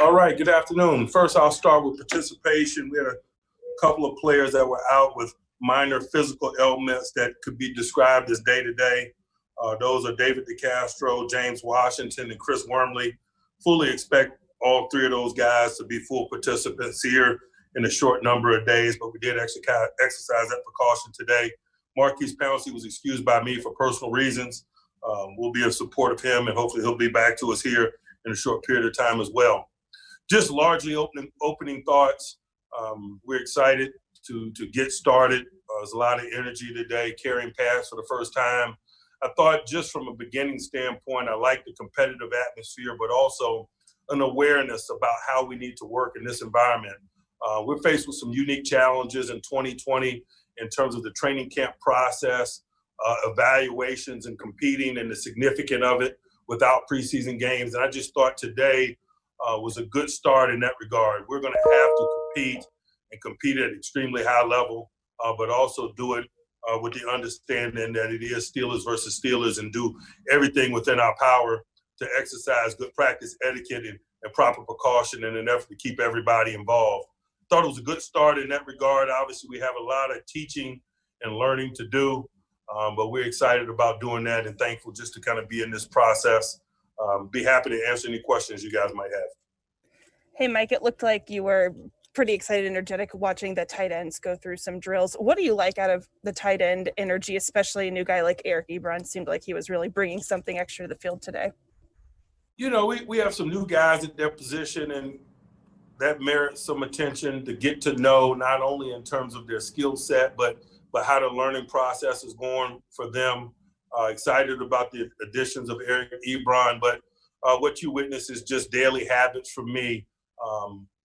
All right, good afternoon. First, I'll start with participation. We had a couple of players that were out with minor physical ailments that could be described as day-to-day. Those are David DeCastro, James Washington, and Chris Wormley. Fully expect all three of those guys to be full participants here in a short number of days, but we did exercise that precaution today. Marquise Pouncey was excused by me for personal reasons. We'll be in support of him, and hopefully he'll be back to us here in a short period of time as well. Just largely opening thoughts. We're excited to get started. There's a lot of energy today, carrying pass for the first time. I thought just from a beginning standpoint, I like the competitive atmosphere, but also an awareness about how we need to work in this environment. We're faced with some unique challenges in 2020 in terms of the training camp process, evaluations and competing and the significance of it without preseason games. And I just thought today was a good start in that regard. We're going to have to compete at an extremely high level, but also do it with the understanding that it is Steelers versus Steelers, and do everything within our power to exercise good practice etiquette and proper precaution in an effort to keep everybody involved. Thought it was a good start in that regard. Obviously, we have a lot of teaching and learning to do, but we're excited about doing that and thankful just to kind of be in this process. Be happy to answer any questions you guys might have. Hey, Mike, it looked like you were pretty excited and energetic watching the tight ends go through some drills. What do you like out of the tight end energy, especially a new guy like Eric Ebron? Seemed like he was really bringing something extra to the field today. You know, we have some new guys at their position, and that merits some attention to get to know, not only in terms of their skill set, but how the learning process is going for them. Excited about the additions of Eric Ebron, but what you witness is just daily habits for me.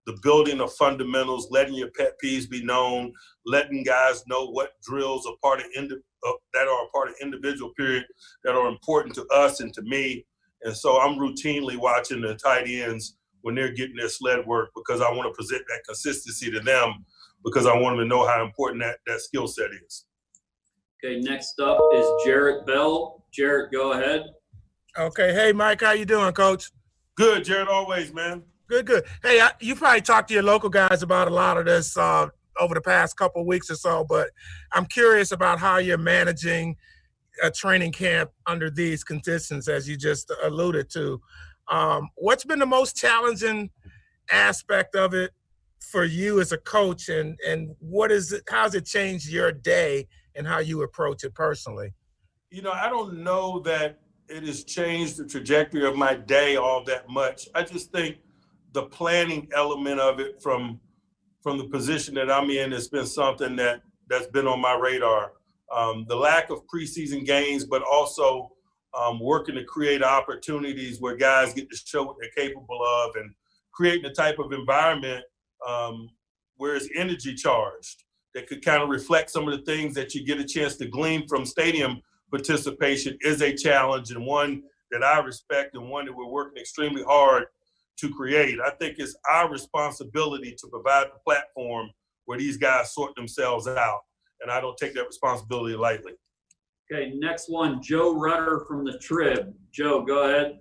The building of fundamentals, letting your pet peeves be known, letting guys know what drills are part of that are a part of individual period that are important to us and to me. And so I'm routinely watching the tight ends when they're getting their sled work, because I want to present that consistency to them, because I want them to know how important that skill set is. Okay, next up is Jarrett Bell. Jarrett, go ahead. Okay. Hey, Mike, how you doing, Coach? Good, Jarrett, always, man. Good. Hey, you probably talked to your local guys about a lot of this over the past couple of weeks or so, but I'm curious about how you're managing a training camp under these conditions, as you just alluded to. What's been the most challenging aspect of it for you as a coach, and how's it changed your day and how you approach it personally? You know, I don't know that it has changed the trajectory of my day all that much. I just think the planning element of it from the position that I'm in has been something that's been on my radar. The lack of preseason games, but also working to create opportunities where guys get to show what they're capable of, and creating a type of environment where it's energy charged, that could kind of reflect some of the things that you get a chance to glean from stadium participation is a challenge, and one that I respect, and one that we're working extremely hard to create. I think it's our responsibility to provide the platform where these guys sort themselves out, and I don't take that responsibility lightly. Okay, next one, Joe Rudder from the Trib. Joe, go ahead.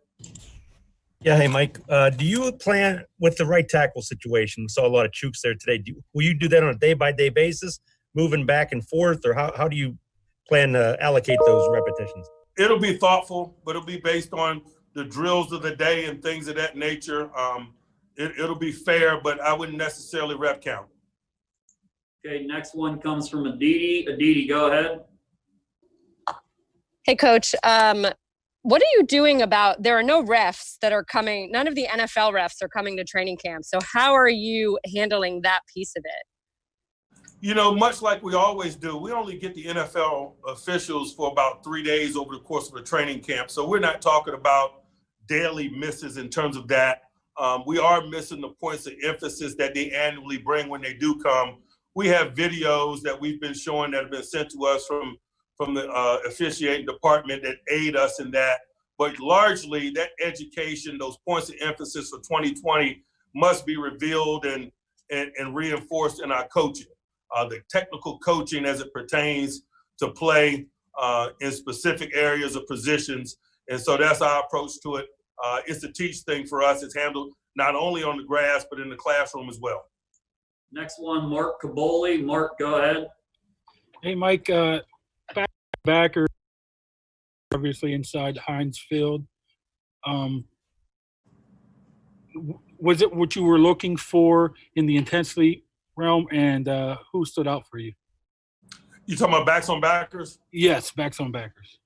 Yeah, hey, Mike. Do you plan with the right tackle situation? We saw a lot of chooks there today. Will you do that on a day-by-day basis, moving back and forth, or how do you plan to allocate those repetitions? It'll be thoughtful, but it'll be based on the drills of the day and things of that nature. It'll be fair, but I wouldn't necessarily rep count. Okay, next one comes from Aditi. Aditi, go ahead. Hey, Coach. What are you doing about, there are no refs that are coming, none of the NFL refs are coming to training camp. So how are you handling that piece of it? You know, much like we always do, we only get the NFL officials for about 3 days over the course of a training camp. So we're not talking about daily misses in terms of that. We are missing the points of emphasis that they annually bring when they do come. We have videos that we've been showing that have been sent to us from the officiating department that aid us in that. But largely that education, those points of emphasis for 2020 must be revealed and reinforced in our coaching. The technical coaching as it pertains to play in specific areas of positions. And so that's our approach to it. It's a teach thing for us. It's handled not only on the grass, but in the classroom as well. Next one, Mark Caboli. Mark, go ahead. Hey, Mike, backer, obviously inside Heinz Field. Was it what you were looking for in the intensity realm, and who stood out for you? You talking about backs on backers? Yes, backs on backers.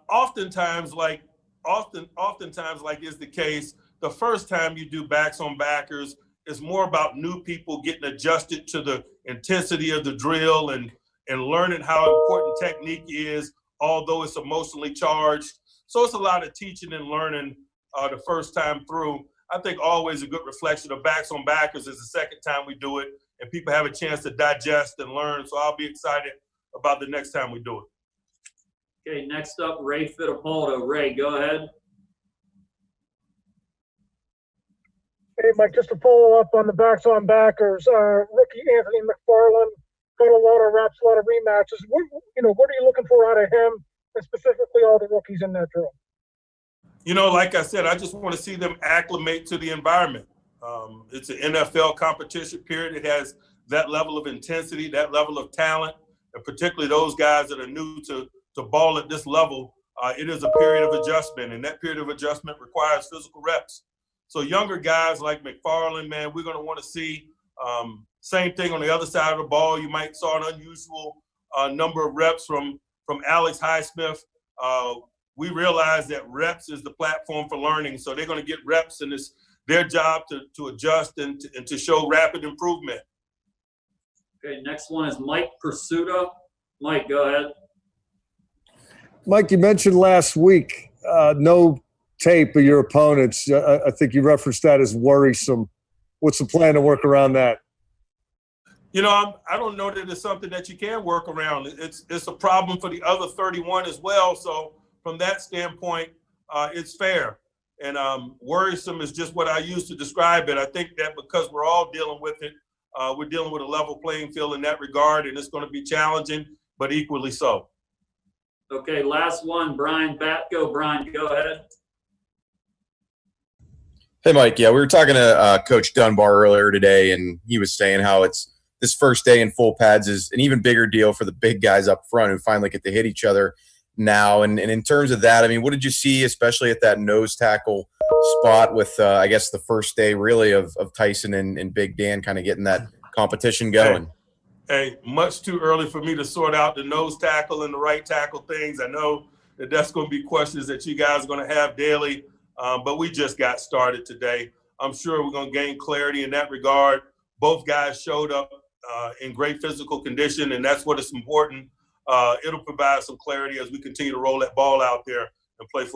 Oftentimes, like is the case, the first time you do backs on backers, it's more about new people getting adjusted to the intensity of the drill and learning how important technique is, although it's emotionally charged. So it's a lot of teaching and learning the first time through. I think always a good reflection of backs on backers is the second time we do it, and people have a chance to digest and learn. So I'll be excited about the next time we do it. Okay, next up, Ray Fittipaldo. Ray, go ahead. Hey, Mike, just to follow up on the backs on backers, rookie Anthony McFarland got a lot of reps, a lot of rematches. What are you looking for out of him, and specifically all the rookies in that drill? Like I said, I just want to see them acclimate to the environment. It's an NFL competition period. It has that level of intensity, that level of talent, and particularly those guys that are new to ball at this level. It is a period of adjustment, and that period of adjustment requires physical reps. So younger guys like McFarland, man, we're going to want to see same thing on the other side of the ball. You might saw an unusual number of reps from Alex Highsmith. We realize that reps is the platform for learning. So they're going to get reps, and it's their job to adjust and to show rapid improvement. Okay, next one is Mike Pursuta. Mike, go ahead. Mike, you mentioned last week no tape of your opponents. I think you referenced that as worrisome. What's the plan to work around that? I don't know that it's something that you can work around. It's a problem for the other 31 as well. So from that standpoint, it's fair. And worrisome is just what I use to describe it. I think that because we're all dealing with it, we're dealing with a level playing field in that regard, and it's going to be challenging, but equally so. Okay, last one, Brian Batko. Brian, go ahead. Hey, Mike. Yeah, we were talking to Coach Dunbar earlier today, and he was saying how this first day in full pads is an even bigger deal for the big guys up front who finally get to hit each other now. And in terms of that, I mean, what did you see, especially at that nose tackle spot with, I guess, the first day really of Tyson and Big Dan kind of getting that competition going? Hey, much too early for me to sort out the nose tackle and the right tackle things. I know that's going to be questions that you guys are going to have daily, but we just got started today. I'm sure we're going to gain clarity in that regard. Both guys showed up in great physical condition, and that's what is important. It'll provide some clarity as we continue to roll that ball out there and play football.